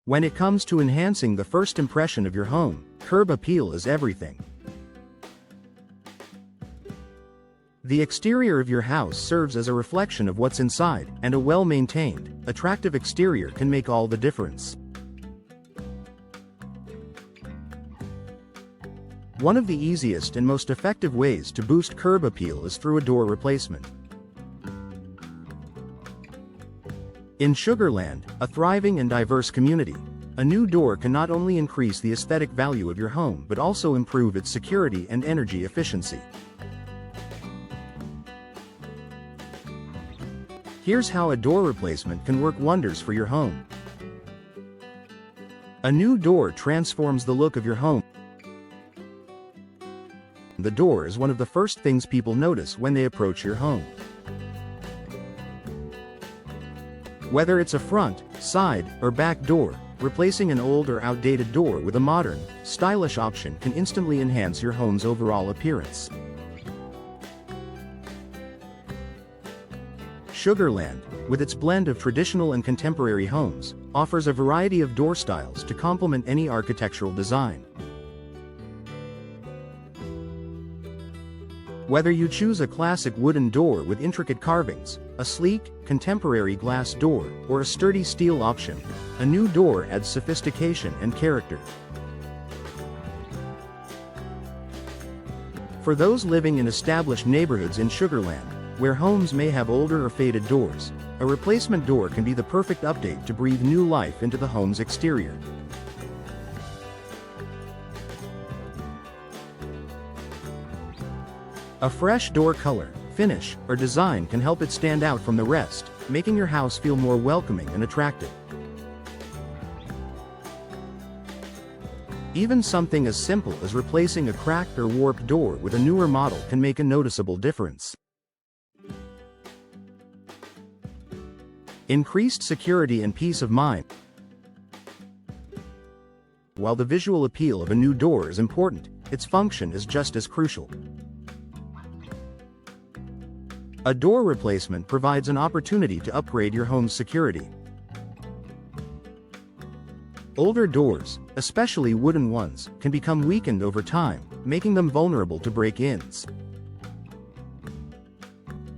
When it comes to enhancing the first impression of your home, curb appeal is everything. The exterior of your house serves as a reflection of what's inside, and a well-maintained, attractive exterior can make all the difference. One of the easiest and most effective ways to boost curb appeal is through a door replacement. In Sugar Land, a thriving and diverse community, a new door can not only increase the aesthetic value of your home but also improve its security and energy efficiency. Here's how a door replacement can work wonders for your home. A new door transforms the look of your home. The door is one of the first things people notice when they approach your home. Whether it's a front, side, or back door, replacing an old or outdated door with a modern, stylish option can instantly enhance your home's overall appearance. Sugar Land, with its blend of traditional and contemporary homes, offers a variety of door styles to complement any architectural design. Whether you choose a classic wooden door with intricate carvings, a sleek, contemporary glass door, or a sturdy steel option, a new door adds sophistication and character. For those living in established neighborhoods in Sugar Land, where homes may have older or faded doors, a replacement door can be the perfect update to breathe new life into the home's exterior. A fresh door color, finish, or design can help it stand out from the rest, making your house feel more welcoming and attractive. Even something as simple as replacing a cracked or warped door with a newer model can make a noticeable difference. Increased security and peace of mind. While the visual appeal of a new door is important, its function is just as crucial. A door replacement provides an opportunity to upgrade your home's security. Older doors, especially wooden ones, can become weakened over time, making them vulnerable to break-ins.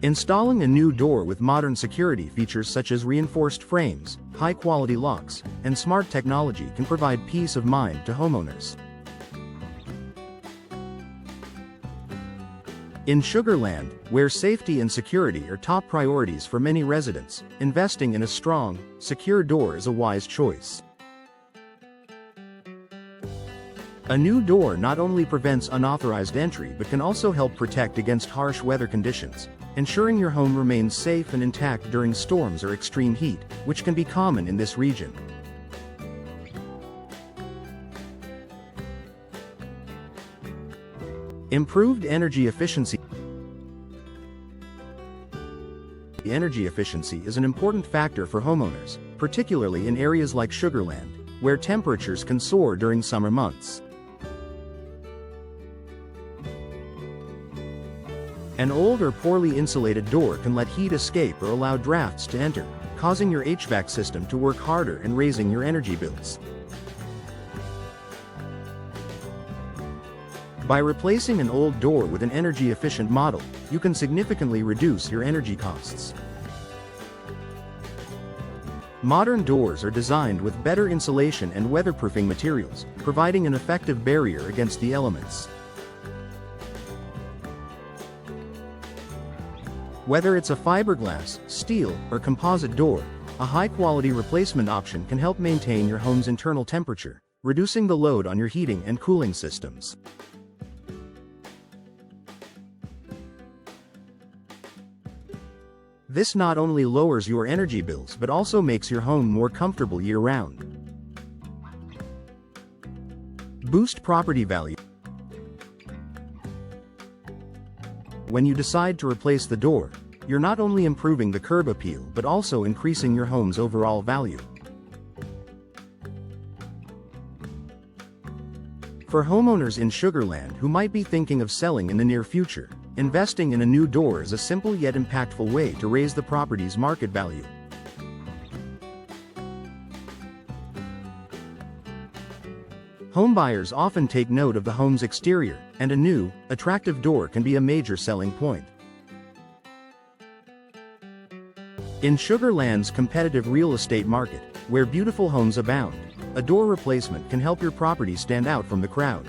Installing a new door with modern security features such as reinforced frames, high-quality locks, and smart technology can provide peace of mind to homeowners. In Sugar Land, where safety and security are top priorities for many residents, investing in a strong, secure door is a wise choice. A new door not only prevents unauthorized entry but can also help protect against harsh weather conditions, ensuring your home remains safe and intact during storms or extreme heat, which can be common in this region. Improved energy efficiency. Energy efficiency is an important factor for homeowners, particularly in areas like Sugar Land, where temperatures can soar during summer months. An old or poorly insulated door can let heat escape or allow drafts to enter, causing your HVAC system to work harder and raising your energy bills. By replacing an old door with an energy-efficient model, you can significantly reduce your energy costs. Modern doors are designed with better insulation and weatherproofing materials, providing an effective barrier against the elements. Whether it's a fiberglass, steel, or composite door, a high-quality replacement option can help maintain your home's internal temperature, reducing the load on your heating and cooling systems. This not only lowers your energy bills but also makes your home more comfortable year-round. Boost property value. When you decide to replace the door, you're not only improving the curb appeal but also increasing your home's overall value. For homeowners in Sugar Land who might be thinking of selling in the near future, investing in a new door is a simple yet impactful way to raise the property's market value. Homebuyers often take note of the home's exterior, and a new, attractive door can be a major selling point. In Sugar Land's competitive real estate market, where beautiful homes abound, a door replacement can help your property stand out from the crowd.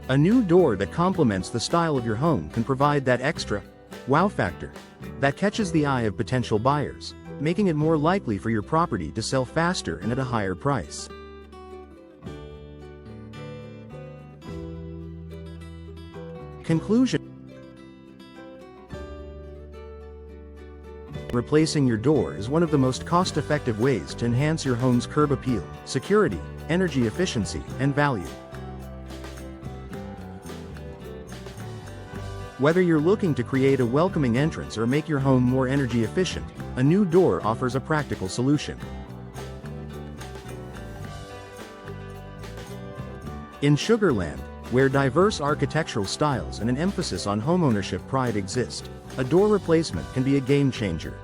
A new door that complements the style of your home can provide that extra wow factor that catches the eye of potential buyers, making it more likely for your property to sell faster and at a higher price. Conclusion: replacing your door is one of the most cost-effective ways to enhance your home's curb appeal, security, energy efficiency, and value. Whether you're looking to create a welcoming entrance or make your home more energy efficient, a new door offers a practical solution. In Sugar Land, where diverse architectural styles and an emphasis on homeownership pride exist, a door replacement can be a game changer.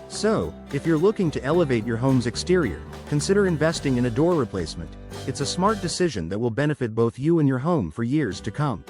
So, if you're looking to elevate your home's exterior, consider investing in a door replacement. It's a smart decision that will benefit both you and your home for years to come.